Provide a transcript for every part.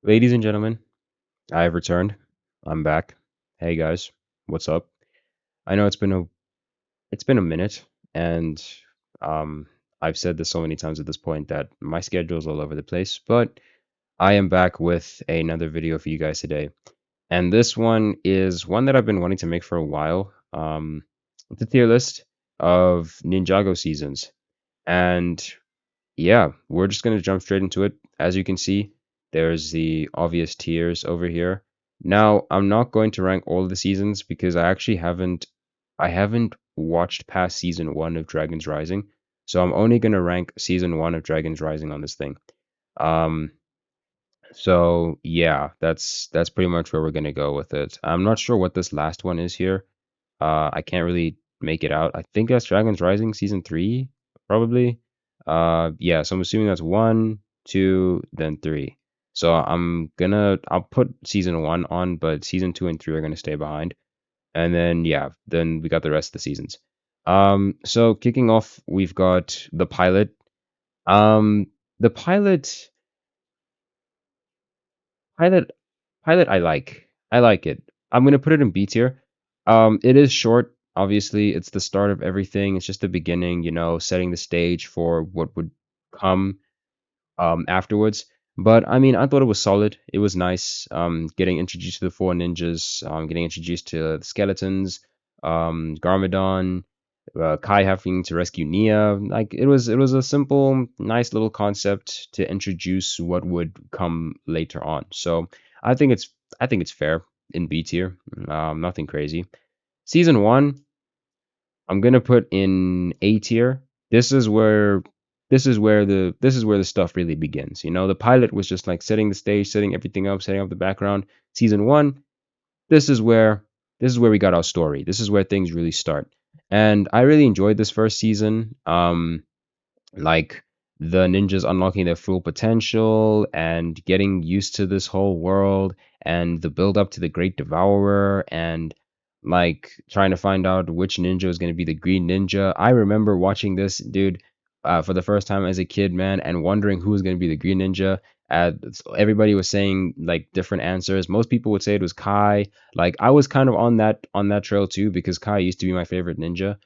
Ladies and gentlemen, I have returned. I'm back. Hey guys, what's up? I know it's been a minute, and um, I've said this so many times at this point that my schedule is all over the place, but I am back with another video for you guys today. And this one is one that I've been wanting to make for a while. It's a tier list of Ninjago seasons, and yeah, we're just going to jump straight into it. As you can see, there's the obvious tiers over here. Now, I'm not going to rank all of the seasons because I haven't watched past season 1 of Dragon's Rising. So I'm only going to rank season 1 of Dragon's Rising on this thing. Um so yeah, that's pretty much where we're going to go with it. I'm not sure what this last one is here. I can't really make it out. I think that's Dragon's Rising season 3, probably. Yeah, so I'm assuming that's 1, 2, then 3. So I'll put season 1 on, but season 2 and 3 are gonna stay behind. And then yeah, then we got the rest of the seasons. So kicking off, we've got the pilot. Um, the pilot Pilot, I like. I like it. I'm gonna put it in B tier. It is short. Obviously, it's the start of everything. It's just the beginning, setting the stage for what would come afterwards. But I mean, I thought it was solid. It was nice. Getting introduced to the four ninjas, getting introduced to the skeletons, Garmadon, Kai having to rescue Nia. Like it was a simple, nice little concept to introduce what would come later on. So I think it's I think it's fair in B tier. Nothing crazy. Season one, I'm gonna put in A tier. This is where this is where the stuff really begins. The pilot was just like setting the stage, setting everything up, setting up the background. Season one, this is where this is where we got our story. This is where things really start. And I really enjoyed this first season. Like the ninjas unlocking their full potential and getting used to this whole world and the build up to the Great Devourer and like trying to find out which ninja is going to be the Green Ninja. I remember watching this dude for the first time as a kid, man, and wondering who was going to be the Green Ninja. Everybody was saying like different answers. Most people would say it was Kai. Like I was kind of on that trail too because Kai used to be my favorite ninja.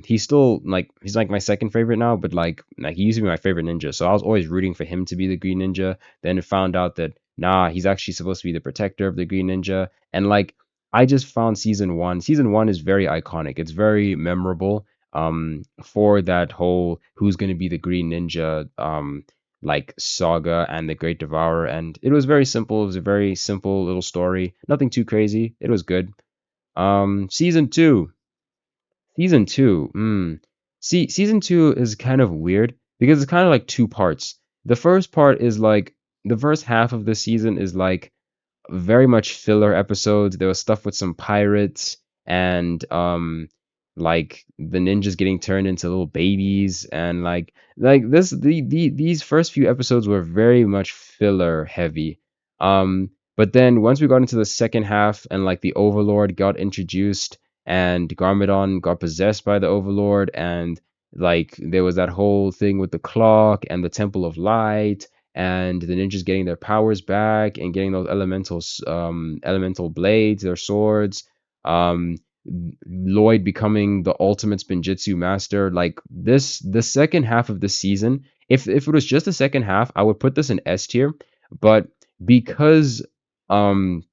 He's still he's like my second favorite now, but like he used to be my favorite ninja. So I was always rooting for him to be the Green Ninja. Then it found out that nah, he's actually supposed to be the protector of the Green Ninja. And like I just found season one. Season one is very iconic. It's very memorable. For that whole who's gonna be the Green Ninja like saga and the Great Devourer. And it was very simple. It was a very simple little story. Nothing too crazy. It was good. Season two. Season two. See, season two is kind of weird because it's kind of like two parts. The first part is like the first half of the season is like very much filler episodes. There was stuff with some pirates and like the ninjas getting turned into little babies and like these first few episodes were very much filler heavy. But then once we got into the second half and like the Overlord got introduced and Garmadon got possessed by the Overlord and like there was that whole thing with the clock and the Temple of Light and the ninjas getting their powers back and getting those elemental blades, their swords. Um, Lloyd becoming the ultimate spinjitzu master. Like this, the second half of the season. If it was just the second half, I would put this in S tier. But because um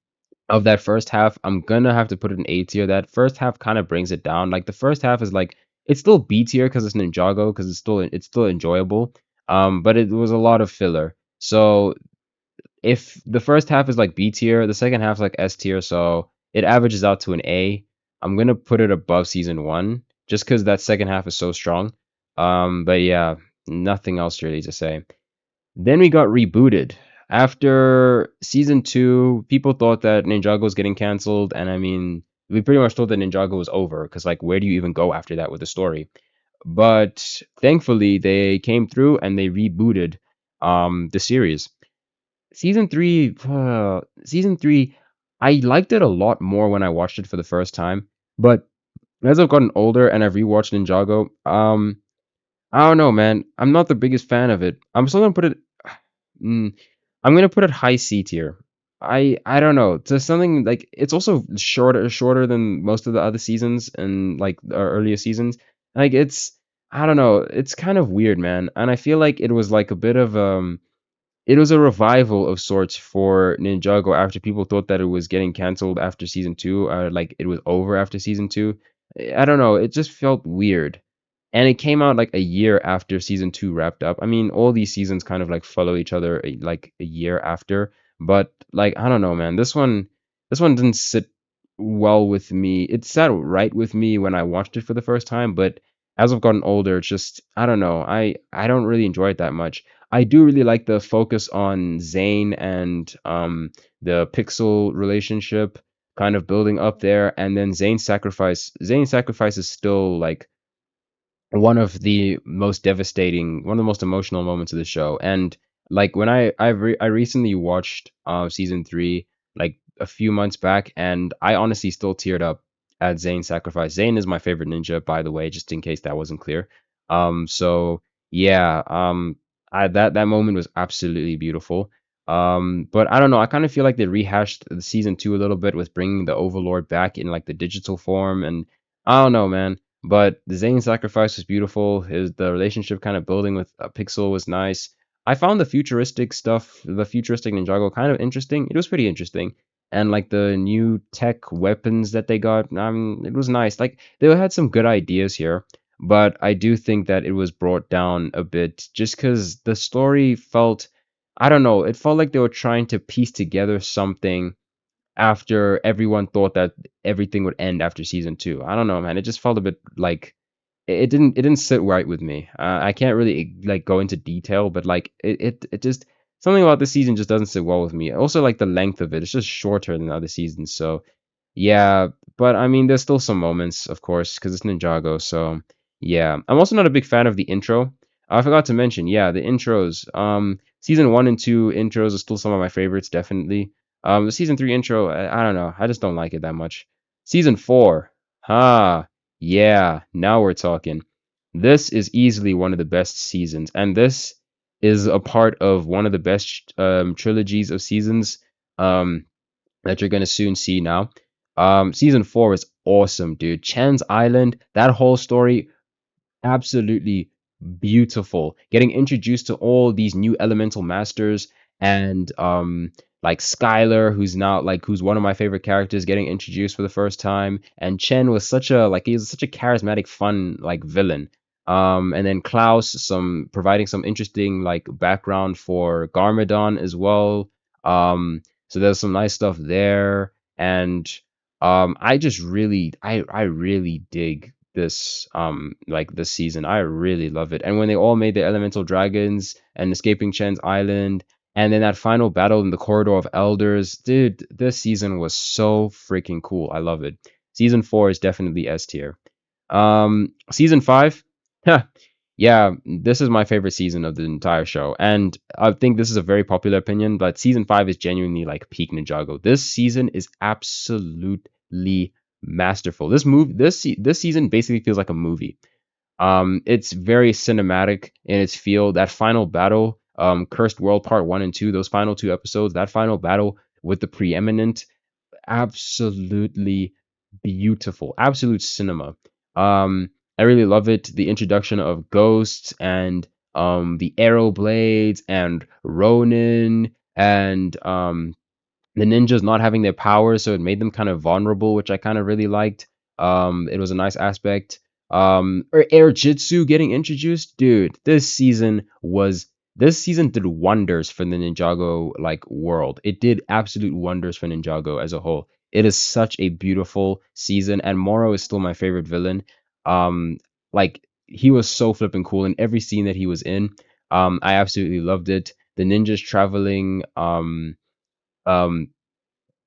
of that first half, I'm gonna have to put it in A tier. That first half kind of brings it down. Like the first half is like it's still B tier because it's Ninjago because it's still enjoyable. But it was a lot of filler. So if the first half is like B tier, the second half is like S tier, so it averages out to an A. I'm gonna put it above season one just because that second half is so strong. But yeah, nothing else really to say. Then we got rebooted. After season two, people thought that Ninjago was getting canceled, and I mean, we pretty much thought that Ninjago was over because, like, where do you even go after that with the story? But thankfully, they came through and they rebooted the series. Season three, I liked it a lot more when I watched it for the first time. But as I've gotten older and I've rewatched Ninjago, I don't know, man. I'm not the biggest fan of it. I'm still gonna put it. Mm, I'm gonna put it high C tier. I don't know. Just something like it's also shorter than most of the other seasons and like the earlier seasons. Like it's I don't know. It's kind of weird, man. And I feel like it was like a bit of it was a revival of sorts for Ninjago after people thought that it was getting canceled after season two, like it was over after season two. I don't know. It just felt weird. And it came out like a year after season two wrapped up. I mean, all these seasons kind of like follow each other like a year after, but like I don't know, man. This one didn't sit well with me. It sat right with me when I watched it for the first time, but as I've gotten older, it's just I don't know. I don't really enjoy it that much. I do really like the focus on Zane and the Pixel relationship kind of building up there, and then Zane's sacrifice is still like one of the most emotional moments of the show. And like when I recently watched season three like a few months back, and I honestly still teared up at Zane's sacrifice. Zane is my favorite ninja, by the way, just in case that wasn't clear. So yeah, that moment was absolutely beautiful. But I don't know. I kind of feel like they rehashed the season two a little bit with bringing the Overlord back in like the digital form, and I don't know, man. But the Zane sacrifice was beautiful. The relationship kind of building with Pixel was nice. I found the futuristic stuff, the futuristic Ninjago, kind of interesting. It was pretty interesting, and like the new tech weapons that they got, it was nice. Like they had some good ideas here, but I do think that it was brought down a bit just because the story felt, I don't know, it felt like they were trying to piece together something after everyone thought that everything would end after season two. I don't know, man. It just felt a bit like it didn't sit right with me. I can't really like go into detail, but like it just something about this season just doesn't sit well with me. Also, like the length of it, it's just shorter than other seasons. So yeah, but I mean, there's still some moments, of course, because it's Ninjago. So yeah, I'm also not a big fan of the intro. I forgot to mention, yeah, the intros. Season one and two intros are still some of my favorites, definitely. The season three intro, I don't know, I just don't like it that much. Season four, yeah, now we're talking. This is easily one of the best seasons, and this is a part of one of the best trilogies of seasons. Um, that you're gonna soon see now. Season four is awesome, dude. Chen's Island, that whole story, absolutely beautiful. Getting introduced to all these new elemental masters and like Skylar, who's one of my favorite characters, getting introduced for the first time. And Chen was he was such a charismatic, fun like villain. And then Klaus, some providing some interesting like background for Garmadon as well. So there's some nice stuff there. And I really dig this season. I really love it. And when they all made the elemental dragons and escaping Chen's island, and then that final battle in the corridor of elders, dude, this season was so freaking cool. I love it. Season four is definitely S tier. Season five, huh, yeah, this is my favorite season of the entire show, and I think this is a very popular opinion, but season five is genuinely like peak Ninjago. This season is absolutely masterful. This season basically feels like a movie. It's very cinematic in its feel. That final battle, Cursed World Part One and Two, those final two episodes, that final battle with the preeminent, absolutely beautiful, absolute cinema. I really love it. The introduction of ghosts and the arrow blades and Ronin and the ninjas not having their powers, so it made them kind of vulnerable, which I kind of really liked. It was a nice aspect. Or air jitsu getting introduced, dude. This season did wonders for the Ninjago like world. It did absolute wonders for Ninjago as a whole. It is such a beautiful season, and Moro is still my favorite villain. Like he was so flipping cool in every scene that he was in. I absolutely loved it. The ninjas traveling. Um, the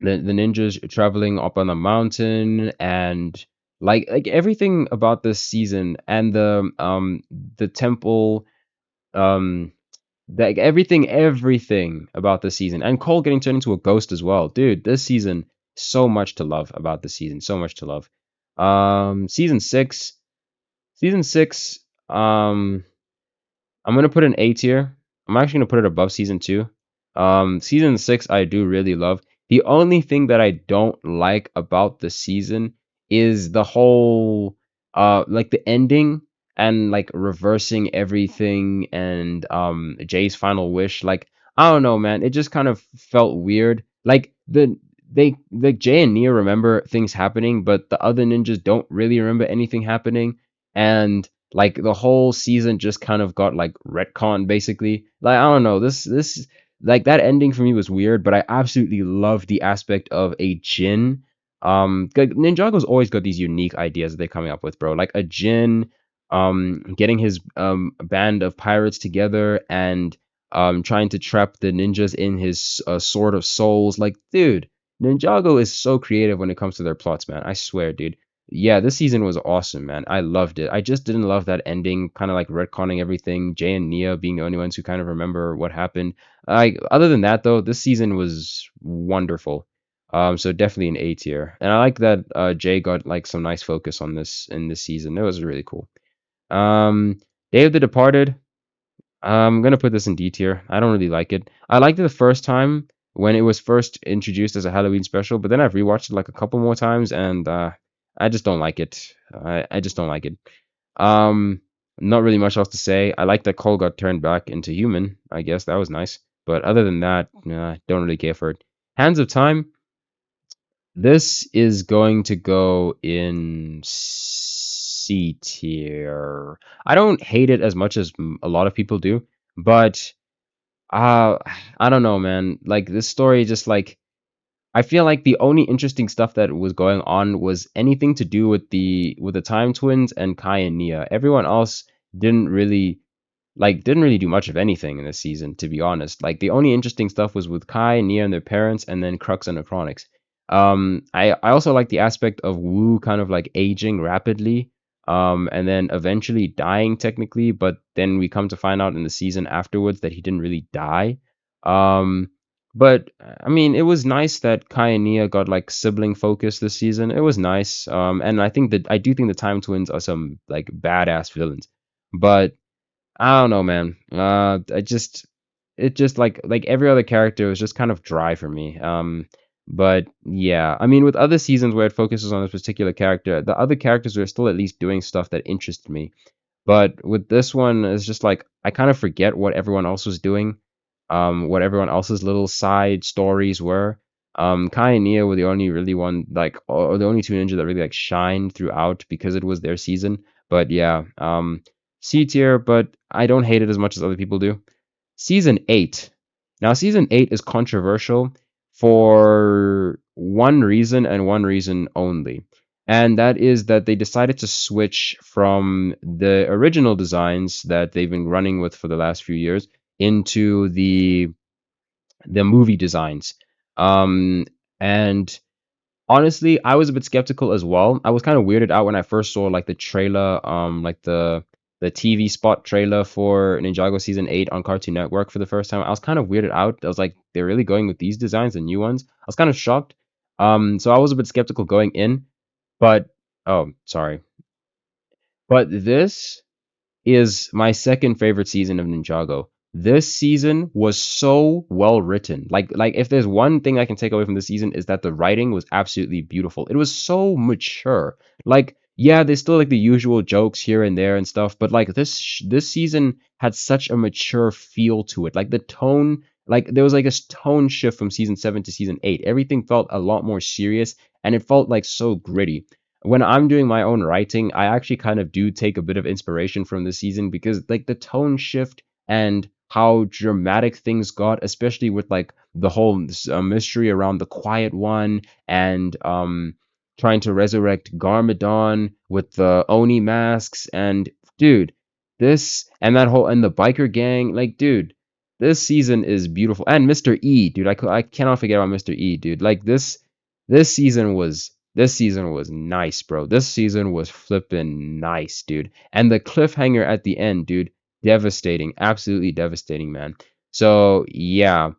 ninjas traveling up on a mountain and like everything about this season and the temple um like everything about this season and Cole getting turned into a ghost as well. Dude, this season, so much to love about this season, so much to love. Season 6 um I'm gonna put an A tier. I'm actually gonna put it above season 2. Season 6 I do really love. The only thing that I don't like about the season is the whole like the ending and like reversing everything and Jay's final wish. Like I don't know, man. It just kind of felt weird. Like like Jay and Nia remember things happening, but the other ninjas don't really remember anything happening. And like the whole season just kind of got like retcon basically. Like I don't know. This like that ending for me was weird, but I absolutely love the aspect of a Jin. Ninjago's always got these unique ideas that they're coming up with, bro. Like a Jin, getting his band of pirates together and trying to trap the ninjas in his sword of souls. Like, dude, Ninjago is so creative when it comes to their plots, man. I swear, dude. Yeah, this season was awesome, man. I loved it. I just didn't love that ending, kind of like retconning everything. Jay and Nia being the only ones who kind of remember what happened. Other than that though, this season was wonderful. So definitely an A tier. And I like that Jay got like some nice focus on this in this season. It was really cool. Um, Day of the Departed. I'm gonna put this in D tier. I don't really like it. I liked it the first time when it was first introduced as a Halloween special, but then I've rewatched it like a couple more times and I just don't like it. I just don't like it. Um, Not really much else to say. I like that Cole got turned back into human. I guess that was nice. But other than that, nah, don't really care for it. Hands of Time. This is going to go in C tier. I don't hate it as much as a lot of people do, but uh, I don't know, man. Like this story, just like I feel like the only interesting stuff that was going on was anything to do with the time twins and Kai and Nia. Everyone else didn't really didn't really do much of anything in this season, to be honest. Like the only interesting stuff was with Kai, Nia and their parents, and then Crux and Necronix. I also like the aspect of Wu kind of like aging rapidly, and then eventually dying technically, but then we come to find out in the season afterwards that he didn't really die. Um, but I mean, it was nice that Kai and Nia got like sibling focus this season. It was nice. And I do think the Time Twins are some like badass villains. But I don't know, man. It just like every other character was just kind of dry for me. But yeah, I mean, with other seasons where it focuses on a particular character, the other characters were still at least doing stuff that interested me. But with this one, it's just like I kind of forget what everyone else was doing, what everyone else's little side stories were. Kai and Nia were the only really one like, or the only two ninjas that really like shined throughout because it was their season. But yeah, C tier, but I don't hate it as much as other people do. Season 8. Now, season 8 is controversial for one reason and one reason only. And that is that they decided to switch from the original designs that they've been running with for the last few years into the movie designs. And honestly, I was a bit skeptical as well. I was kind of weirded out when I first saw like the trailer, like the TV spot trailer for Ninjago season 8 on Cartoon Network for the first time. I was kind of weirded out. I was like, they're really going with these designs, the new ones. I was kind of shocked. So I was a bit skeptical going in, but oh, sorry. But this is my second favorite season of Ninjago. This season was so well written. Like if there's one thing I can take away from this season is that the writing was absolutely beautiful. It was so mature. Like yeah, there's still like the usual jokes here and there and stuff, but like this season had such a mature feel to it. Like the tone, like there was like a tone shift from season 7 to season 8. Everything felt a lot more serious and it felt like so gritty. When I'm doing my own writing, I actually kind of do take a bit of inspiration from this season because like the tone shift and how dramatic things got, especially with like the whole mystery around the Quiet One and trying to resurrect Garmadon with the Oni masks and dude, this and that whole and the biker gang, like dude, this season is beautiful and Mr. E, dude, I cannot forget about Mr. E, dude. Like this season was nice, bro. This season was flippin' nice, dude. And the cliffhanger at the end, dude, devastating. Absolutely devastating, man. So, yeah,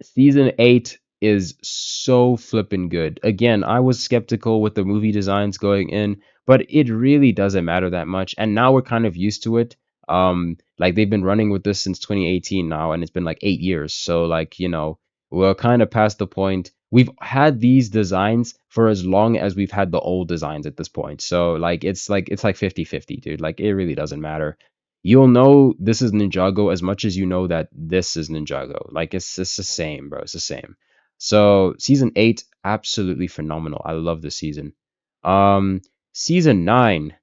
season 8 is so flippin' good. Again, I was skeptical with the movie designs going in, but it really doesn't matter that much. And now we're kind of used to it. Like they've been running with this since 2018 now, and it's been like 8 years. So like, we're kind of past the point. We've had these designs for as long as we've had the old designs at this point. So like it's like 50-50, dude. Like it really doesn't matter. You'll know this is Ninjago as much as you know that this is Ninjago. Like it's the same, bro. It's the same. So season 8, absolutely phenomenal. I love this season. Season 9,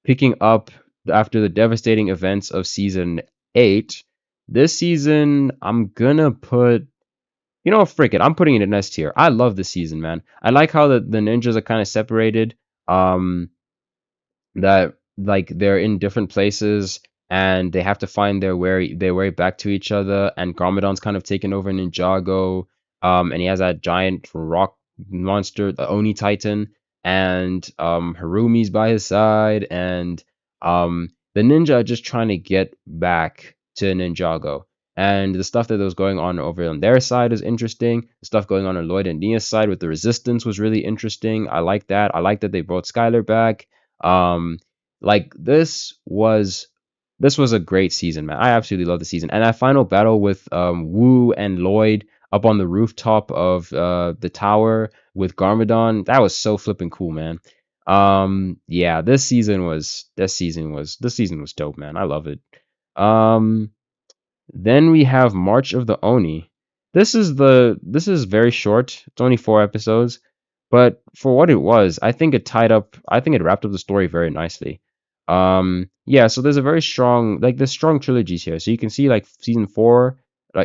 picking up after the devastating events of season 8. This season, I'm gonna put, frick it, I'm putting it in S tier. I love this season, man. I like how the ninjas are kind of separated. Um, that like they're in different places and they have to find their way back to each other. And Garmadon's kind of taken over Ninjago, and he has that giant rock monster, the Oni Titan, and Harumi's by his side, and the ninja are just trying to get back to Ninjago. And the stuff that was going on over on their side is interesting. The stuff going on Lloyd and Nia's side with the resistance was really interesting. I like that. I like that they brought Skylar back. um, like this was a great season, man. I absolutely love the season. And that final battle with Wu and Lloyd up on the rooftop of the tower with Garmadon, that was so flipping cool, man. Yeah, this season was dope, man. I love it. Um, then we have March of the Oni. This is very short. It's only 4 episodes, but for what it was, I think it wrapped up the story very nicely. Yeah, so there's a very strong, like there's strong trilogies here. So you can see like season 4,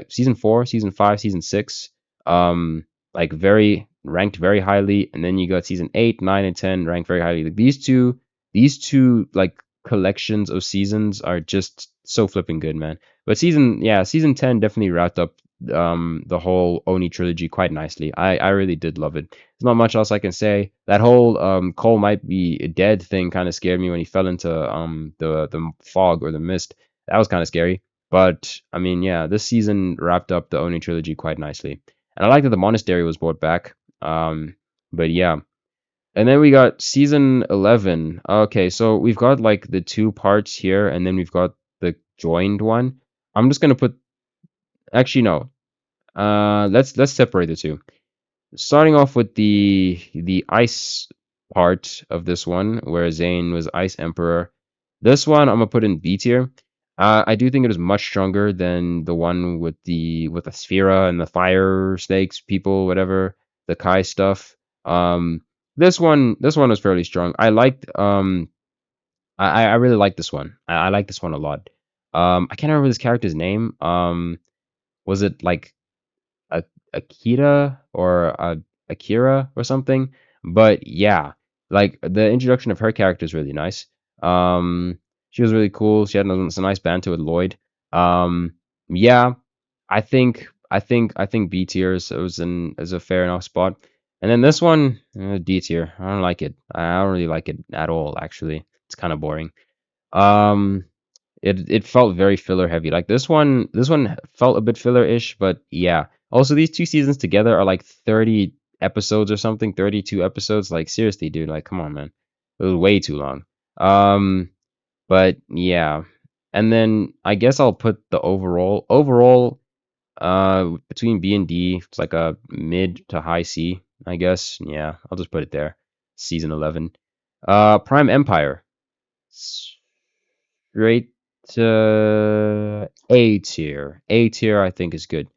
season 5, season 6, like very ranked very highly, and then you got season 8, 9, and 10 ranked very highly. Like these two like collections of seasons are just so flipping good, man. But season 10 definitely wrapped up the whole Oni trilogy quite nicely. I really did love it. There's not much else I can say. That whole Cole might be dead thing kind of scared me when he fell into the fog or the mist. That was kind of scary. But I mean, yeah, this season wrapped up the Oni trilogy quite nicely. And I like that the monastery was brought back. But yeah. And then we got season 11. Okay, so we've got like the two parts here, and then we've got the joined one. I'm just gonna put, actually no. Let's separate the two. Starting off with the ice part of this one, where Zane was Ice Emperor. This one I'm gonna put in B tier. I do think it is much stronger than the one with the Sphera and the fire snakes, people, whatever, the Kai stuff. This one was fairly strong. I really like this one. I like this one a lot. I can't remember this character's name. Was it like a Akira or Akira or something? But yeah, like the introduction of her character is really nice. She was really cool. She had some nice banter with Lloyd. Yeah, I think B tier is a fair enough spot. And then this one, D tier. I don't like it. I don't really like it at all. Actually, it's kind of boring. Um, it felt very filler heavy. Like this one felt a bit filler-ish, but yeah. Also, these two seasons together are like 30 episodes or something, 32 episodes. Like seriously, dude, like come on, man. It was way too long. Um, but yeah. And then I guess I'll put the overall between B and D, it's like a mid to high C, I guess. Yeah, I'll just put it there. Season 11. Prime Empire. Straight to A tier. A tier, I think, is good.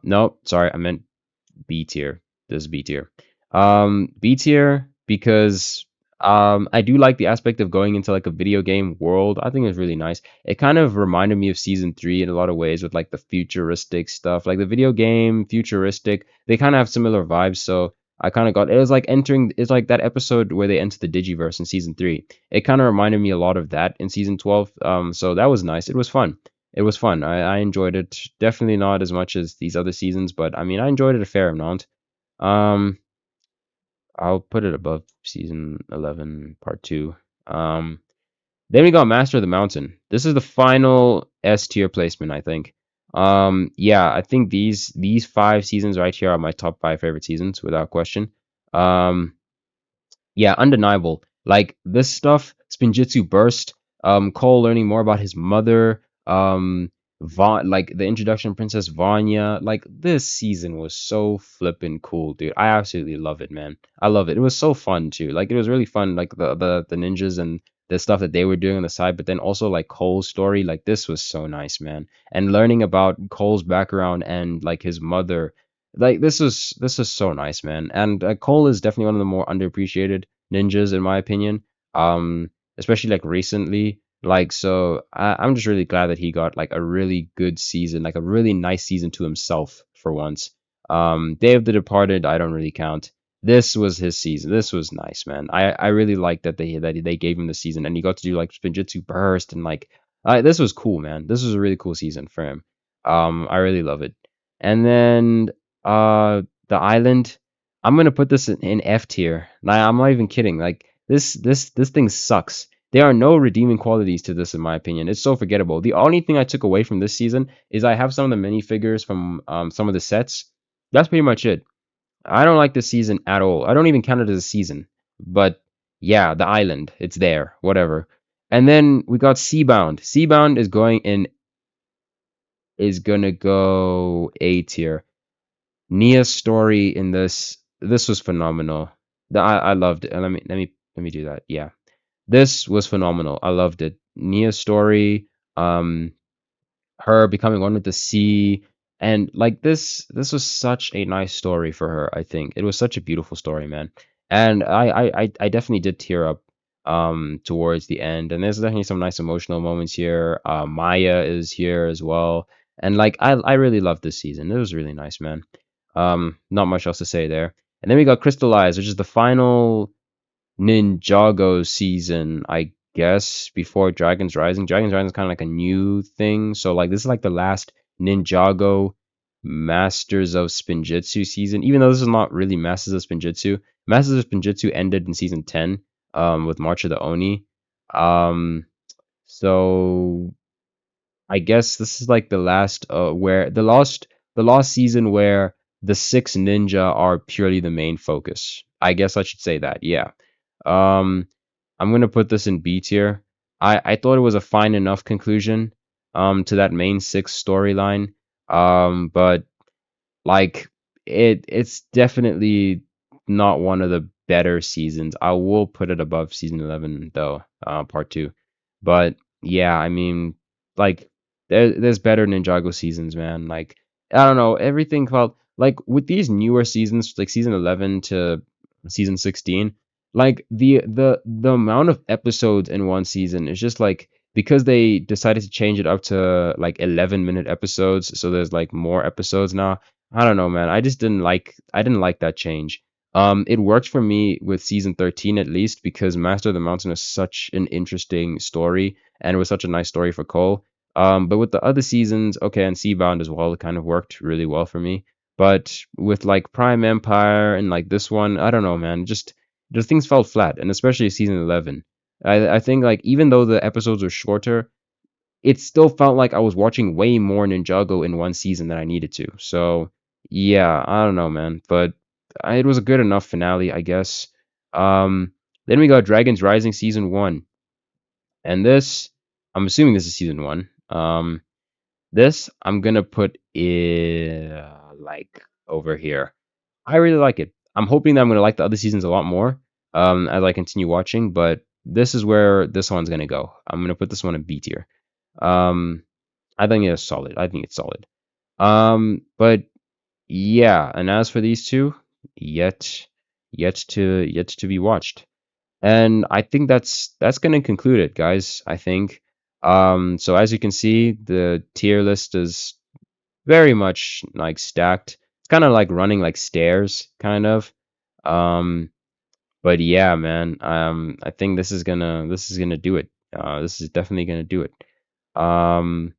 No, sorry, I meant B tier. This is B tier. B tier because I do like the aspect of going into like a video game world. I think it's really nice. It kind of reminded me of season 3 in a lot of ways with like the futuristic stuff, like the video game futuristic. They kind of have similar vibes, so I kind of got it was like entering. It's like that episode where they enter the Digiverse in season 3. It kind of reminded me a lot of that in season 12. So that was nice. It was fun. It was fun. I enjoyed it. Definitely not as much as these other seasons, but I mean, I enjoyed it a fair amount. Um, I'll put it above season 11, part 2. Um, then we got Master of the Mountain. This is the final S tier placement, I think. Yeah, I think these 5 seasons right here are my top 5 favorite seasons without question. Um, yeah, undeniable. Like this stuff, Spinjitzu Burst, Cole learning more about his mother, like the introduction of Princess Vanya. Like this season was so flippin' cool, dude. I absolutely love it, man. I love it. It was so fun too. Like it was really fun, like the ninjas and the stuff that they were doing on the side, but then also like Cole's story. Like this was so nice, man. And learning about Cole's background and like his mother. Like this was so nice, man. And Cole is definitely one of the more underappreciated ninjas in my opinion. Especially like recently. Like so I'm just really glad that he got like a really good season, like a really nice season to himself for once. Day of the Departed, I don't really count. This was his season. This was nice, man. I really like that they gave him the season and he got to do like Spinjitzu Burst and like this was cool, man. This was a really cool season for him. I really love it. And then the island, I'm gonna put this in F tier. Like, I'm not even kidding. Like this thing sucks. There are no redeeming qualities to this, in my opinion. It's so forgettable. The only thing I took away from this season is I have some of the minifigures from some of the sets. That's pretty much it. I don't like this season at all. I don't even count it as a season. But yeah, the island, it's there, whatever. And then we got Seabound. Seabound is gonna go A tier. Nia's story in this was phenomenal. I loved it. Let me do that. Yeah. This was phenomenal. I loved it. Nia's story, um, her becoming one with the sea, and like this was such a nice story for her, I think. It was such a beautiful story, man. And I definitely did tear up towards the end. And there's definitely some nice emotional moments here. Maya is here as well. And like I really loved this season. It was really nice, man. Not much else to say there. And then we got Crystallized, which is the final Ninjago season, I guess, before Dragon's Rising. Dragon's Rising is kind of like a new thing. So like this is like the last Ninjago Masters of Spinjitzu season. Even though this is not really Masters of Spinjitzu. Masters of Spinjitzu ended in season 10 with March of the Oni. Um so I guess this is like the last where the last season where the six ninja are purely the main focus. I guess I should say that. Yeah. Um, I'm gonna put this in B tier. I thought it was a fine enough conclusion to that main six storyline. But like it's definitely not one of the better seasons. I will put it above season 11 though, part 2. But yeah, I mean like there's better Ninjago seasons, man. Like I don't know, everything felt like with these newer seasons, like season 11 to season 16, like the amount of episodes in one season is just like because they decided to change it up to like 11-minute episodes, so there's like more episodes now. I don't know, man. I didn't like that change. It worked for me with season 13 at least because Master of the Mountain is such an interesting story and it was such a nice story for Cole. But with the other seasons, okay, and Seabound as well, it kind of worked really well for me. But with like Prime Empire and like this one, I don't know, man. Just the things felt flat, and especially season 11. I think like even though the episodes were shorter, it still felt like I was watching way more Ninjago in one season than I needed to. So yeah, I don't know, man, but it was a good enough finale, I guess. Then we got Dragon's Rising season 1, and this, I'm assuming this is season 1. This I'm gonna put like over here. I really like it. I'm hoping that I'm gonna like the other seasons a lot more as I continue watching, but this is where this one's gonna go. I'm gonna put this one in B tier. Um, I think it's solid. I think it's solid. But yeah, and as for these two, yet yet to be watched. And I think that's gonna conclude it, guys. I think. So as you can see, the tier list is very much like stacked. It's kind of like running like stairs, kind of. Um, but yeah, man. I think this is gonna do it. This is definitely gonna do it. Um,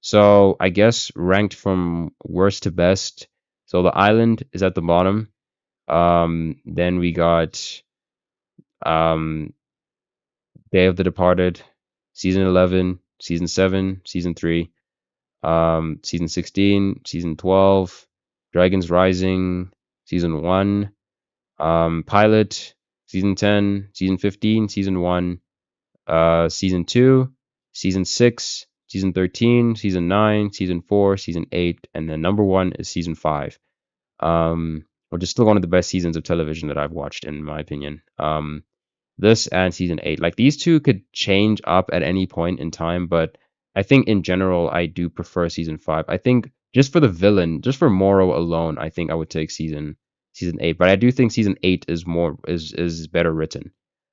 so I guess ranked from worst to best. So the island is at the bottom. Then we got um, Day of the Departed, season 11, season 7, season 3, season 16, season 12, Dragons Rising, season 1, Pilot, season 10, season 15, season 1, Season 2, Season 6, Season 13, Season 9, Season 4, Season 8, and then number one is Season 5. Which is still one of the best seasons of television that I've watched, in my opinion. This and season 8, like these two could change up at any point in time, but I think in general I do prefer season 5. I think just for the villain, just for Moro alone, I think I would take season 8, but I do think season 8 is more is better written.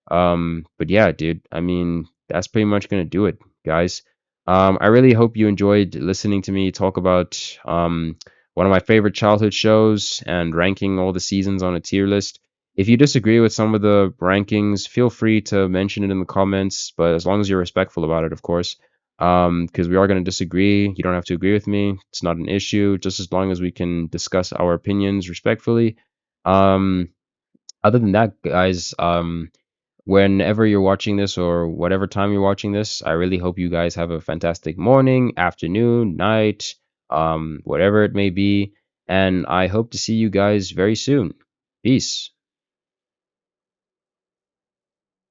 But yeah, dude, I mean, that's pretty much gonna do it, guys. I really hope you enjoyed listening to me talk about one of my favorite childhood shows and ranking all the seasons on a tier list. If you disagree with some of the rankings, feel free to mention it in the comments, but as long as you're respectful about it, of course. Because we are going to disagree. You don't have to agree with me. It's not an issue, just as long as we can discuss our opinions respectfully. Um, Other than that, guys, whenever you're watching this or whatever time you're watching this, I really hope you guys have a fantastic morning, afternoon, night, whatever it may be. And I hope to see you guys very soon. Peace.